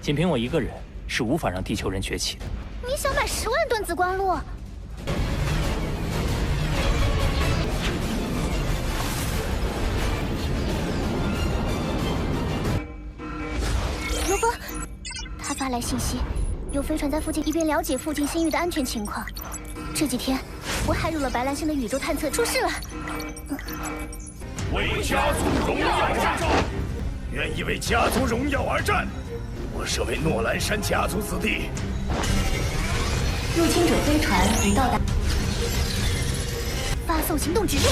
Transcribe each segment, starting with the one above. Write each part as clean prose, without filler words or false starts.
仅凭我一个人是无法让地球人崛起的。你想买10万吨紫光露？刘峰，他发来信息，有飞船在附近，以便了解附近星域的安全情况。这几天，我害入了白兰星的宇宙探测，出事了。为家族荣耀而战，愿意为家族荣耀而战。我身为诺兰山家族子弟。入侵者飞船已到达，发送行动指令。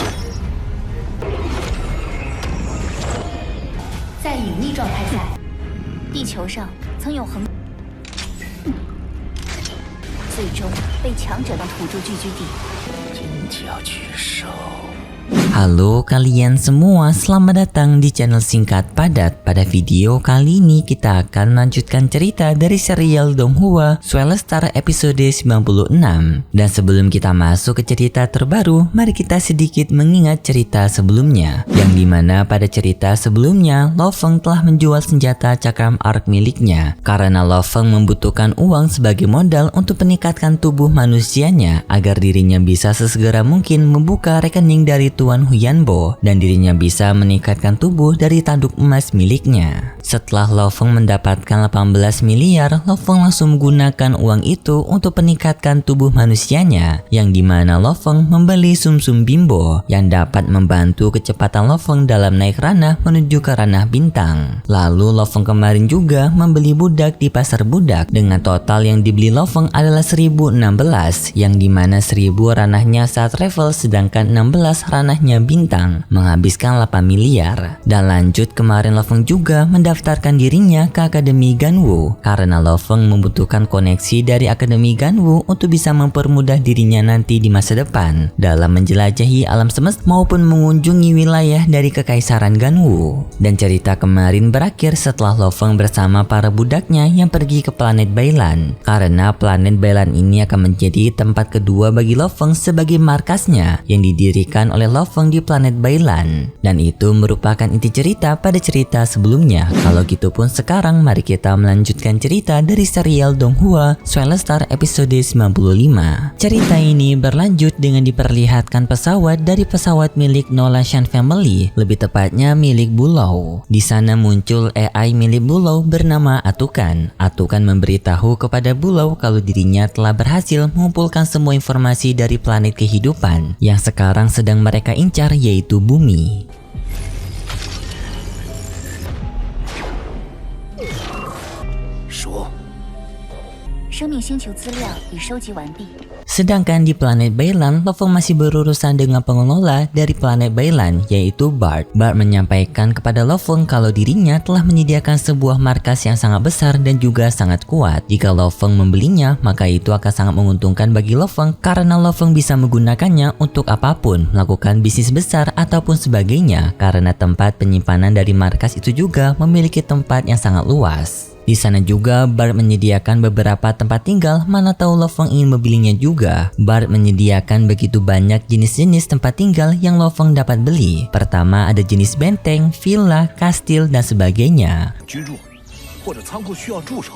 在隐匿状态下，地球上曾有最终被强者的土著聚居地。金角巨兽。Halo kalian semua, selamat datang di channel Singkat Padat. Pada video kali ini kita akan melanjutkan cerita dari serial Donghua Swellstar episode 96. Dan sebelum kita masuk ke cerita terbaru, mari kita sedikit mengingat cerita sebelumnya. Yang dimana pada cerita sebelumnya, Lo Feng telah menjual senjata cakram arc miliknya. Karena Lo Feng membutuhkan uang sebagai modal untuk meningkatkan tubuh manusianya agar dirinya bisa sesegera mungkin membuka rekening dari Tuan Huyanbo dan dirinya bisa meningkatkan tubuh dari tanduk emas miliknya. Setelah Lo Feng mendapatkan 18 miliar, Lo Feng langsung menggunakan uang itu untuk meningkatkan tubuh manusianya, yang dimana Lo Feng membeli sumsum bimbo yang dapat membantu kecepatan Lo Feng dalam naik ranah menuju ke ranah bintang. Lalu Lo Feng kemarin juga membeli budak di pasar budak dengan total yang dibeli Lo Feng adalah 1016, yang dimana 1000 ranahnya saat level sedangkan 16 ranahnya bintang, menghabiskan 8 miliar. Dan lanjut kemarin Lo Feng juga mendaftarkan dirinya ke Akademi Ganwu karena Lo Feng membutuhkan koneksi dari Akademi Ganwu untuk bisa mempermudah dirinya nanti di masa depan dalam menjelajahi alam semesta maupun mengunjungi wilayah dari Kekaisaran Ganwu. Dan cerita kemarin berakhir setelah Lo Feng bersama para budaknya yang pergi ke planet Bailan, karena planet Bailan ini akan menjadi tempat kedua bagi Lo Feng sebagai markasnya yang didirikan oleh Lo Feng di planet Bailan. Dan itu merupakan inti cerita pada cerita sebelumnya. Kalau gitu pun sekarang mari kita melanjutkan cerita dari serial Donghua Swellstar episode 95. Cerita ini berlanjut dengan diperlihatkan pesawat dari pesawat milik Nolashan Family, lebih tepatnya milik Bulau. Di sana muncul AI milik Bulau bernama Atukan. Atukan memberitahu kepada Bulau kalau dirinya telah berhasil mengumpulkan semua informasi dari planet kehidupan yang sekarang sedang mereka incar, yaitu bumi. 生命星球资料已收集完毕。 Sedangkan di planet Bailan, Lo Feng masih berurusan dengan pengelola dari planet Bailan, yaitu Bart. Bart menyampaikan kepada Lo Feng kalau dirinya telah menyediakan sebuah markas yang sangat besar dan juga sangat kuat. Jika Lo Feng membelinya, maka itu akan sangat menguntungkan bagi Lo Feng karena Lo Feng bisa menggunakannya untuk apapun, melakukan bisnis besar ataupun sebagainya, karena tempat penyimpanan dari markas itu juga memiliki tempat yang sangat luas. Di sana juga Bart menyediakan beberapa tempat tinggal, mana tahu Lo Feng ingin membelinya juga. Bart menyediakan begitu banyak jenis-jenis tempat tinggal yang Lo Feng dapat beli. Pertama ada jenis benteng, villa, kastil, dan sebagainya. 居住或者仓库需要驻守，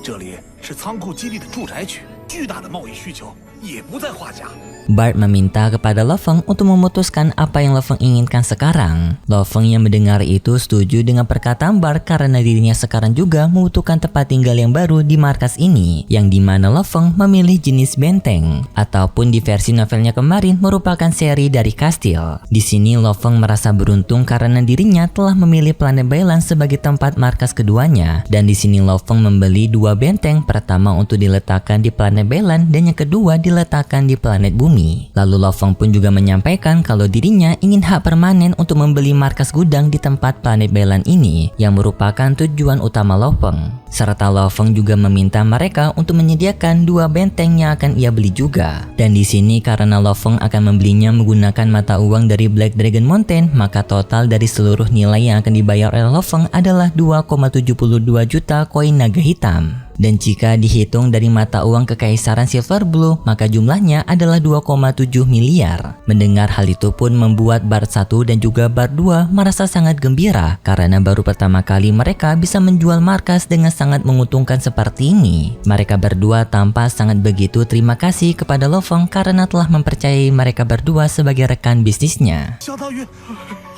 这里是仓库基地的住宅区，巨大的贸易需求也不在话下。 Bart meminta kepada Lo Feng untuk memutuskan apa yang Lo Feng inginkan sekarang. Lo Feng yang mendengar itu setuju dengan perkataan Bart karena dirinya sekarang juga membutuhkan tempat tinggal yang baru di markas ini, yang dimana Lo Feng memilih jenis benteng, ataupun di versi novelnya kemarin merupakan seri dari kastil. Di sini Lo Feng merasa beruntung karena dirinya telah memilih planet Bailan sebagai tempat markas keduanya, dan di sini Lo Feng membeli 2 benteng, pertama untuk diletakkan di planet Bailan dan yang kedua diletakkan di planet bumi. Lalu Lo Feng pun juga menyampaikan kalau dirinya ingin hak permanen untuk membeli markas gudang di tempat planet Bailan ini, yang merupakan tujuan utama Lo Feng. Serta Lo Feng juga meminta mereka untuk menyediakan 2 benteng yang akan ia beli juga. Dan di sini karena Lo Feng akan membelinya menggunakan mata uang dari Black Dragon Mountain, maka total dari seluruh nilai yang akan dibayar oleh Lo Feng adalah 2,72 juta koin naga hitam. Dan jika dihitung dari mata uang Kekaisaran Silver Blue, maka jumlahnya adalah 2,7 miliar. Mendengar hal itu pun membuat Bart 1 dan juga Bart 2 merasa sangat gembira karena baru pertama kali mereka bisa menjual markas dengan sangat menguntungkan seperti ini. Mereka berdua tampak sangat begitu terima kasih kepada Lo Feng karena telah mempercayai mereka berdua sebagai rekan bisnisnya. 相当于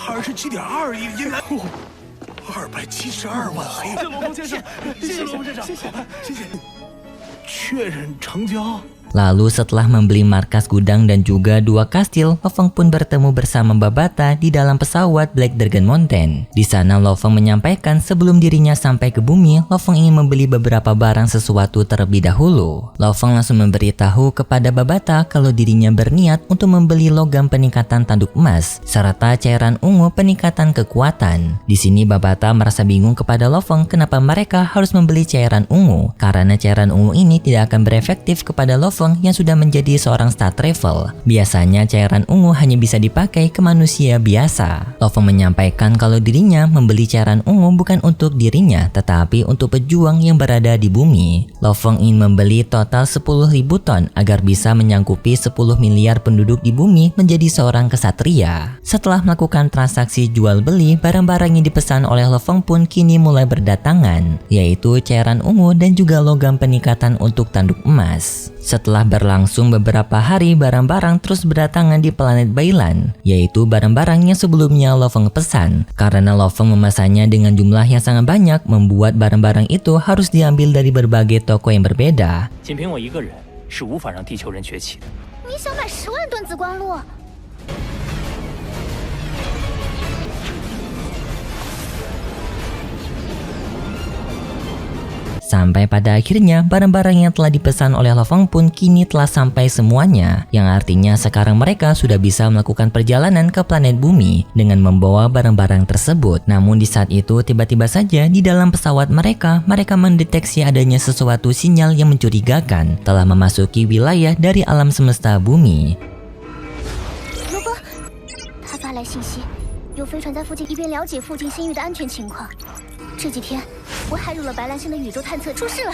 27.2亿银元，272万黑。谢谢罗峰先生，谢谢罗峰先生，谢谢。确认成交。 Lalu setelah membeli markas gudang dan juga 2 kastil, Lo Feng pun bertemu bersama Babata di dalam pesawat Black Dragon Mountain. Di sana Lo Feng menyampaikan sebelum dirinya sampai ke bumi, Lo Feng ingin membeli beberapa barang sesuatu terlebih dahulu. Lo Feng langsung memberitahu kepada Babata kalau dirinya berniat untuk membeli logam peningkatan tanduk emas serta cairan ungu peningkatan kekuatan. Di sini Babata merasa bingung kepada Lo Feng kenapa mereka harus membeli cairan ungu, karena cairan ungu ini tidak akan berefektif kepada Lo Feng yang sudah menjadi seorang star travel. Biasanya cairan ungu hanya bisa dipakai ke manusia biasa. Lo Feng menyampaikan kalau dirinya membeli cairan ungu bukan untuk dirinya, tetapi untuk pejuang yang berada di bumi. Lo Feng ingin membeli total 10.000 ton agar bisa menyangkupi 10 miliar penduduk di bumi menjadi seorang kesatria. Setelah melakukan transaksi jual beli, barang-barang yang dipesan oleh Lo Feng pun kini mulai berdatangan, yaitu cairan ungu dan juga logam peningkatan untuk tanduk emas. Setelah berlangsung beberapa hari, barang-barang terus berdatangan di planet Bailan, yaitu barang-barang yang sebelumnya Lo Feng pesan. Karena Lo Feng memesannya dengan jumlah yang sangat banyak, membuat barang-barang itu harus diambil dari berbagai toko yang berbeda. 仅凭我一个人是无法让地球人崛起的。你想买10万吨紫光露？ Sampai pada akhirnya, barang-barang yang telah dipesan oleh Lo Feng pun kini telah sampai semuanya, yang artinya sekarang mereka sudah bisa melakukan perjalanan ke planet bumi dengan membawa barang-barang tersebut. Namun di saat itu tiba-tiba saja di dalam pesawat mereka mendeteksi adanya sesuatu sinyal yang mencurigakan telah memasuki wilayah dari alam semesta bumi. 罗峰，他发来信息，有飞船在附近，一边了解附近星域的安全情况。这几天，我还入了白兰星的宇宙探测，出事了。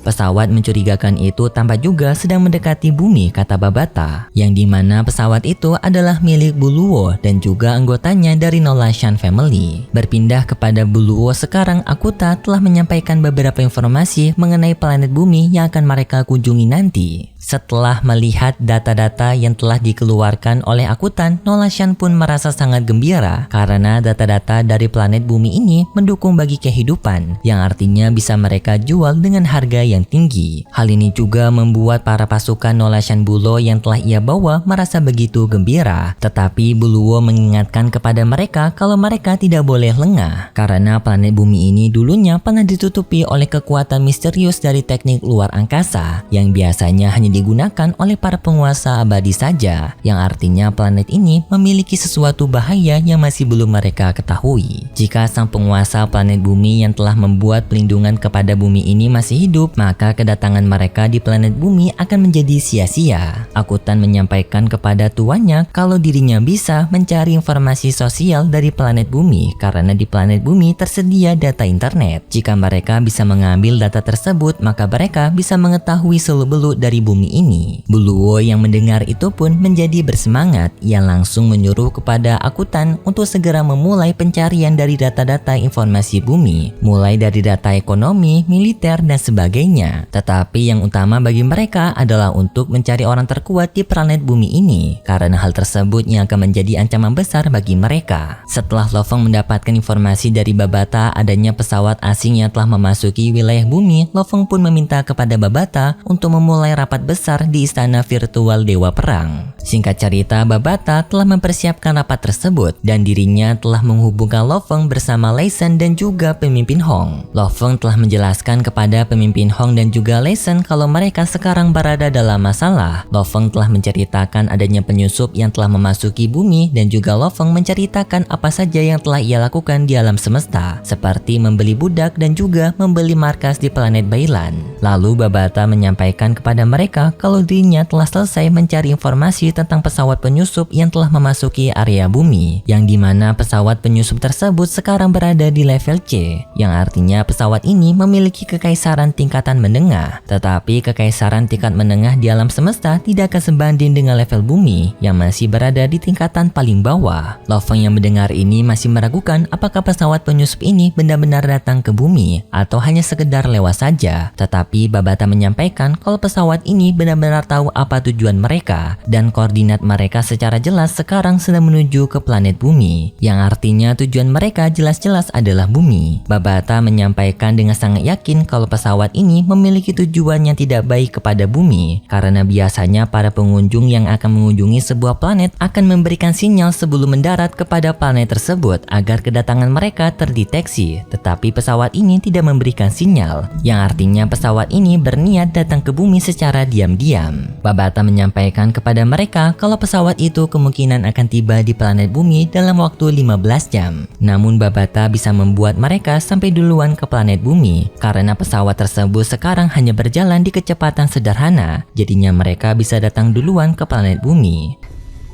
Pesawat mencurigakan itu tampak juga sedang mendekati bumi, kata Babata, yang dimana pesawat itu adalah milik Buluo dan juga anggotanya dari Nolashan Family. Berpindah kepada Buluo sekarang, Akuta telah menyampaikan beberapa informasi mengenai planet bumi yang akan mereka kunjungi nanti. Setelah melihat data-data yang telah dikeluarkan oleh Akutan, Nolashan pun merasa sangat gembira karena data-data dari planet bumi ini mendukung bagi kehidupan, yang artinya bisa mereka jual dengan harga yang tinggi. Hal ini juga membuat para pasukan Nolashan Bulo yang telah ia bawa merasa begitu gembira. Tetapi Buluo mengingatkan kepada mereka kalau mereka tidak boleh lengah, karena planet bumi ini dulunya pernah ditutupi oleh kekuatan misterius dari teknik luar angkasa yang biasanya hanya digunakan oleh para penguasa abadi saja, yang artinya planet ini memiliki sesuatu bahaya yang masih belum mereka ketahui. Jika sang penguasa planet bumi yang telah membuat pelindungan kepada bumi ini masih hidup, maka kedatangan mereka di planet bumi akan menjadi sia-sia. Akutan menyampaikan kepada tuannya kalau dirinya bisa mencari informasi sosial dari planet bumi karena di planet bumi tersedia data internet. Jika mereka bisa mengambil data tersebut, maka mereka bisa mengetahui seluk-beluk dari bumi ini. Buluo yang mendengar itu pun menjadi bersemangat. Ia langsung menyuruh kepada Akutan untuk segera memulai pencarian dari data-data informasi bumi, mulai dari data ekonomi, militer, dan sebagainya. Tetapi yang utama bagi mereka adalah untuk mencari orang terkuat di planet bumi ini, karena hal tersebut yang akan menjadi ancaman besar bagi mereka. Setelah Lo Feng mendapatkan informasi dari Babata adanya pesawat asing yang telah memasuki wilayah bumi, Lo Feng pun meminta kepada Babata untuk memulai rapat besar di istana virtual Dewa Perang. Singkat cerita, Babata telah mempersiapkan rapat tersebut dan dirinya telah menghubungkan Lo Feng bersama Lei Shen dan juga pemimpin Hong. Lo Feng telah menjelaskan kepada pemimpin Hong dan juga Lei Shen kalau mereka sekarang berada dalam masalah. Lo Feng telah menceritakan adanya penyusup yang telah memasuki bumi dan juga Lo Feng menceritakan apa saja yang telah ia lakukan di alam semesta, seperti membeli budak dan juga membeli markas di planet Bailan. Lalu Babata menyampaikan kepada mereka kalau dirinya telah selesai mencari informasi tentang pesawat penyusup yang telah memasuki area bumi, yang dimana pesawat penyusup tersebut sekarang berada di level C, yang artinya pesawat ini memiliki kekaisaran tingkatan tingkatan menengah. Tetapi kekaisaran tingkat menengah di alam semesta tidak akan sebanding dengan level bumi yang masih berada di tingkatan paling bawah. Lo Feng yang mendengar ini masih meragukan apakah pesawat penyusup ini benar-benar datang ke bumi atau hanya sekedar lewat saja. Tetapi Babata menyampaikan kalau pesawat ini benar-benar tahu apa tujuan mereka dan koordinat mereka secara jelas sekarang sedang menuju ke planet bumi, yang artinya tujuan mereka jelas-jelas adalah bumi. Babata menyampaikan dengan sangat yakin kalau pesawat ini memiliki tujuan yang tidak baik kepada bumi, karena biasanya para pengunjung yang akan mengunjungi sebuah planet akan memberikan sinyal sebelum mendarat kepada planet tersebut agar kedatangan mereka terdeteksi. Tetapi pesawat ini tidak memberikan sinyal, yang artinya pesawat ini berniat datang ke bumi secara diam-diam. Babata menyampaikan kepada mereka kalau pesawat itu kemungkinan akan tiba di planet bumi dalam waktu 15 jam. Namun Babata bisa membuat mereka sampai duluan ke planet bumi karena pesawat tersebut sekarang hanya berjalan di kecepatan sederhana. Jadinya mereka bisa datang duluan ke planet bumi.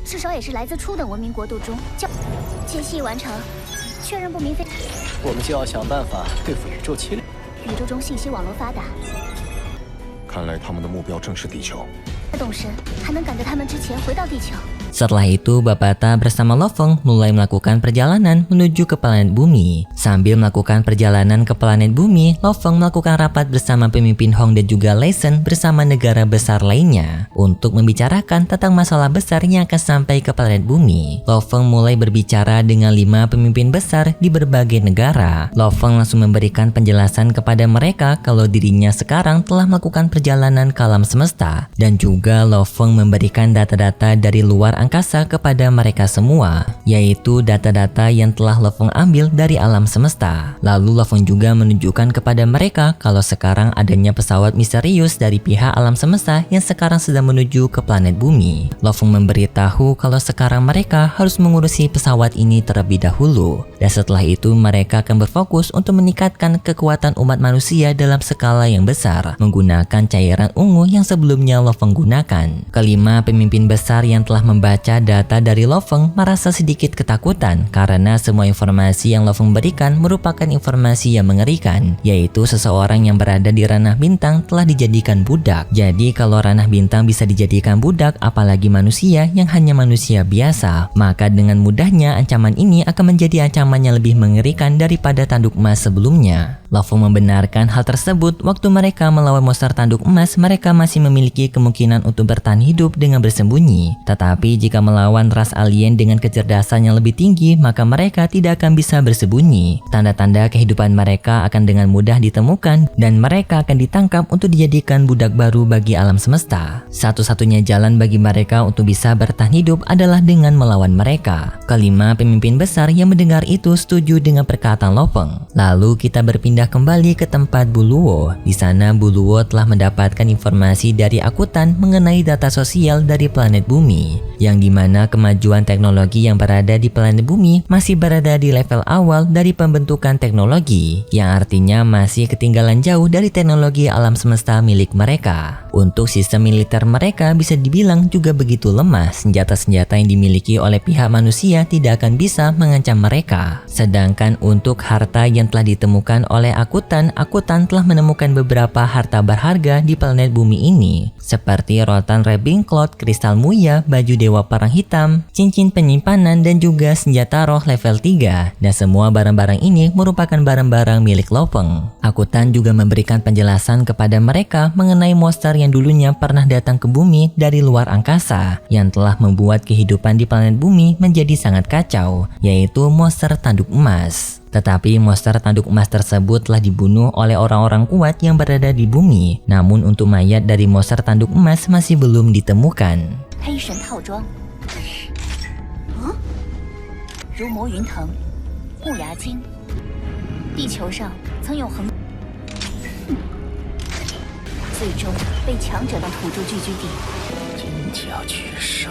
至少也是来自初等文明国度中解析完成，确认不明飞。我们就要想办法对付宇宙侵略。宇宙中信息网络发达，看来他们的目标正是地球。发动时还能赶在他们之前回到地球。 Setelah itu, Babata bersama Lo Feng mulai melakukan perjalanan menuju ke planet bumi. Sambil melakukan perjalanan ke planet bumi, Lo Feng melakukan rapat bersama pemimpin Hong dan juga Lei Shen bersama negara besar lainnya untuk membicarakan tentang masalah besar yang akan sampai ke planet bumi. Lo Feng mulai berbicara dengan 5 pemimpin besar di berbagai negara. Lo Feng langsung memberikan penjelasan kepada mereka kalau dirinya sekarang telah melakukan perjalanan ke alam semesta, dan juga Lo Feng memberikan data-data dari luar angkasa kepada mereka semua, yaitu data-data yang telah Lo Feng ambil dari alam semesta. Lalu Lo Feng juga menunjukkan kepada mereka kalau sekarang adanya pesawat misterius dari pihak alam semesta yang sekarang sedang menuju ke planet bumi. Lo Feng memberitahu kalau sekarang mereka harus mengurusi pesawat ini terlebih dahulu, dan setelah itu mereka akan berfokus untuk meningkatkan kekuatan umat manusia dalam skala yang besar menggunakan cairan ungu yang sebelumnya Lo Feng gunakan. Kelima pemimpin besar yang telah membaca data dari Lo Feng merasa sedikit ketakutan karena semua informasi yang Lo Feng berikan merupakan informasi yang mengerikan, yaitu seseorang yang berada di ranah bintang telah dijadikan budak. Jadi kalau ranah bintang bisa dijadikan budak, apalagi manusia yang hanya manusia biasa, maka dengan mudahnya ancaman ini akan menjadi ancaman yang lebih mengerikan daripada tanduk emas sebelumnya. Lo Feng membenarkan hal tersebut. Waktu mereka melawan monster tanduk emas, mereka masih memiliki kemungkinan untuk bertahan hidup dengan bersembunyi. Tetapi jika melawan ras alien dengan kecerdasan yang lebih tinggi, maka mereka tidak akan bisa bersembunyi. Tanda-tanda kehidupan mereka akan dengan mudah ditemukan dan mereka akan ditangkap untuk dijadikan budak baru bagi alam semesta. Satu-satunya jalan bagi mereka untuk bisa bertahan hidup adalah dengan melawan mereka. Kelima pemimpin besar yang mendengar itu setuju dengan perkataan Lo Feng. Lalu kita berpindah kembali ke tempat Buluo. Di sana Buluo telah mendapatkan informasi dari Akutan mengenai data sosial dari planet bumi, yang dimana kemajuan teknologi yang berada di planet bumi masih berada di level awal dari pembentukan teknologi, yang artinya masih ketinggalan jauh dari teknologi alam semesta milik mereka. Untuk sistem militer mereka bisa dibilang juga begitu lemah. Senjata-senjata yang dimiliki oleh pihak manusia tidak akan bisa mengancam mereka. Sedangkan untuk harta yang telah ditemukan oleh Akutan telah menemukan beberapa harta berharga di planet bumi ini, seperti rotan Rebing Cloth, kristal muya, baju dewa perang hitam, cincin penyimpanan, dan juga senjata roh level 3. Dan semua barang-barang ini merupakan barang-barang milik Lo Feng. Akutan juga memberikan penjelasan kepada mereka mengenai monster yang dulunya pernah datang ke bumi dari luar angkasa, yang telah membuat kehidupan di planet bumi menjadi sangat kacau, yaitu monster tanduk emas. Tetapi monster tanduk emas tersebut telah dibunuh oleh orang-orang kuat yang berada di bumi. Namun untuk mayat dari monster tanduk emas masih belum ditemukan. 黑神套装，如魔云腾，护牙精。地球上曾有横，最终被强者的土著聚居地。金角巨兽。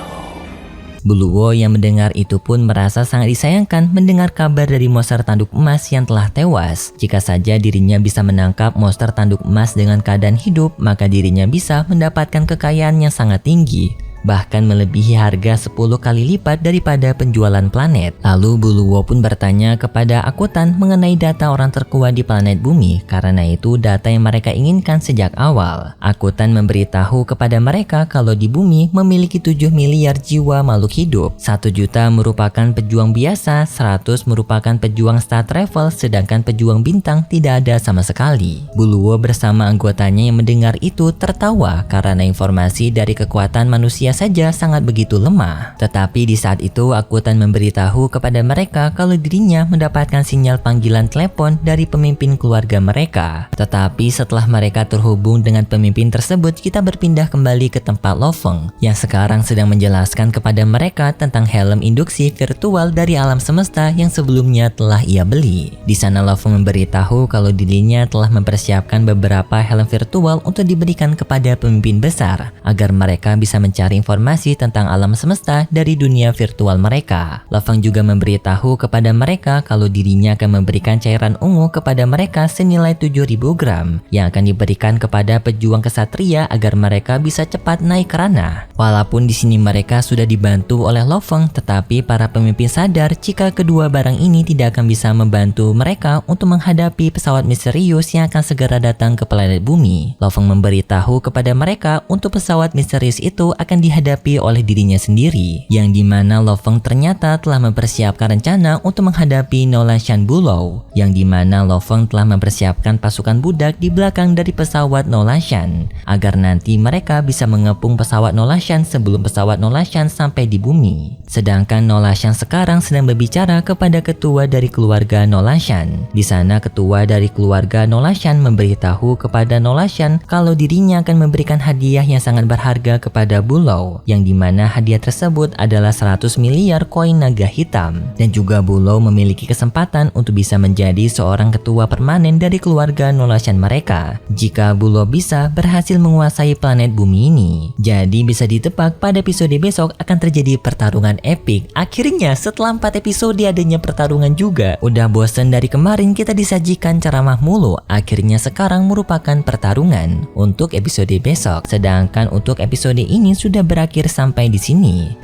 Buluo yang mendengar itu pun merasa sangat disayangkan mendengar kabar dari monster tanduk emas yang telah tewas. Jika saja dirinya bisa menangkap monster tanduk emas dengan keadaan hidup, maka dirinya bisa mendapatkan kekayaan yang sangat tinggi. bahkan melebihi harga 10 kali lipat daripada penjualan planet. Lalu Buluwo pun bertanya kepada Akutan mengenai data orang terkuat di planet bumi, karena itu data yang mereka inginkan sejak awal. Akutan memberitahu kepada mereka kalau di bumi memiliki 7 miliar jiwa makhluk hidup. 1 juta merupakan pejuang biasa, 100 merupakan pejuang star travel, sedangkan pejuang bintang tidak ada sama sekali. Buluwo bersama anggotanya yang mendengar itu tertawa karena informasi dari kekuatan manusia saja sangat begitu lemah. Tetapi di saat itu Akutan memberitahu kepada mereka kalau dirinya mendapatkan sinyal panggilan telepon dari pemimpin keluarga mereka. Tetapi setelah mereka terhubung dengan pemimpin tersebut, kita berpindah kembali ke tempat Lo Feng yang sekarang sedang menjelaskan kepada mereka tentang helm induksi virtual dari alam semesta yang sebelumnya telah ia beli. Di sana Lo Feng memberitahu kalau dirinya telah mempersiapkan beberapa helm virtual untuk diberikan kepada pemimpin besar agar mereka bisa mencari informasi tentang alam semesta dari dunia virtual mereka. Lo Feng juga memberitahu kepada mereka kalau dirinya akan memberikan cairan ungu kepada mereka senilai 7.000 gram yang akan diberikan kepada pejuang kesatria agar mereka bisa cepat naik ke ranah. Walaupun di sini mereka sudah dibantu oleh Lo Feng, tetapi para pemimpin sadar jika kedua barang ini tidak akan bisa membantu mereka untuk menghadapi pesawat misterius yang akan segera datang ke planet bumi. Lo Feng memberitahu kepada mereka untuk pesawat misterius itu akan dihadapi oleh dirinya sendiri, yang dimana Lo Feng ternyata telah mempersiapkan rencana untuk menghadapi Nolashan Bulow, yang dimana Lo Feng telah mempersiapkan pasukan budak di belakang dari pesawat Nolashan agar nanti mereka bisa mengepung pesawat Nolashan sebelum pesawat Nolashan sampai di bumi. Sedangkan Nolashan sekarang sedang berbicara kepada ketua dari keluarga Nolashan. Di sana ketua dari keluarga Nolashan memberitahu kepada Nolashan kalau dirinya akan memberikan hadiah yang sangat berharga kepada Bulow, yang dimana hadiah tersebut adalah 100 miliar koin naga hitam, dan juga Bulow memiliki kesempatan untuk bisa menjadi seorang ketua permanen dari keluarga Nolashan mereka jika Bulow bisa berhasil menguasai planet bumi ini. Jadi bisa ditebak pada episode besok akan terjadi pertarungan epik. Akhirnya setelah 4 episode adanya pertarungan juga. Udah bosen dari kemarin kita disajikan ceramah mulu, akhirnya sekarang merupakan pertarungan untuk episode besok. Sedangkan untuk episode ini sudah berakhir sampai di sini.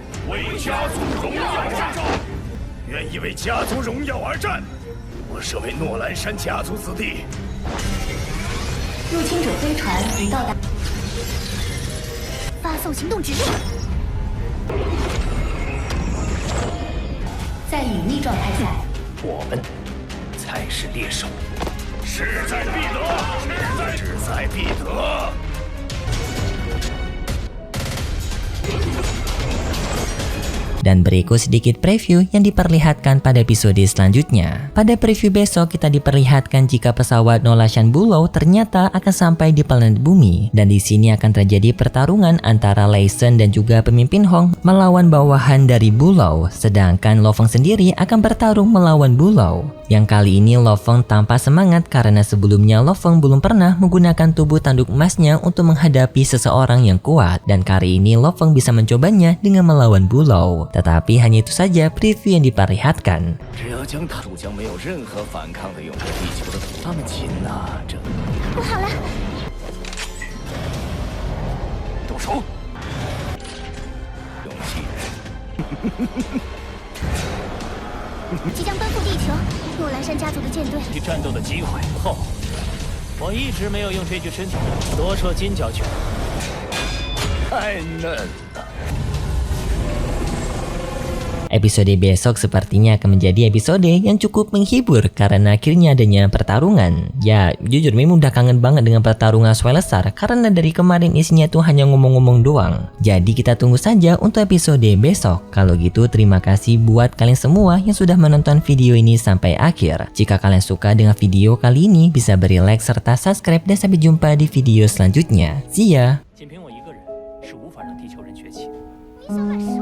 为家族荣耀而战，我是为诺兰山家族子弟。入侵者飞船已到达，发送行动指令。在隐秘状态下，我们才是猎手。势在必得，势在必得。 Dan berikut sedikit preview yang diperlihatkan pada episode selanjutnya. Pada preview besok kita diperlihatkan jika pesawat Nolashan Bulow ternyata akan sampai di planet bumi, dan di sini akan terjadi pertarungan antara Lei Sen dan juga pemimpin Hong melawan bawahan dari Bulow, sedangkan Lo Feng sendiri akan bertarung melawan Bulow. Yang kali ini Lo Feng tampak semangat karena sebelumnya Lo Feng belum pernah menggunakan tubuh tanduk emasnya untuk menghadapi seseorang yang kuat, dan kali ini Lo Feng bisa mencobanya dengan melawan Bulow. Tetapi hanya itu saja preview yang diperlihatkan. 只要将大主将没有任何反抗的勇者地球的土，他们擒拿着。不好了，动手！勇气人，即将奔赴地球，诺兰山家族的舰队。去战斗的机会后，我一直没有用这具身体夺舍金角拳，太嫩了。 Episode besok sepertinya akan menjadi episode yang cukup menghibur karena akhirnya adanya pertarungan. Ya, jujur memang udah kangen banget dengan pertarungan Swelestar karena dari kemarin isinya tuh hanya ngomong-ngomong doang. Jadi kita tunggu saja untuk episode besok. Kalau gitu terima kasih buat kalian semua yang sudah menonton video ini sampai akhir. Jika kalian suka dengan video kali ini bisa beri like serta subscribe dan sampai jumpa di video selanjutnya. See ya! 仅凭我一个人是无法让地球人崛起。你想买什么？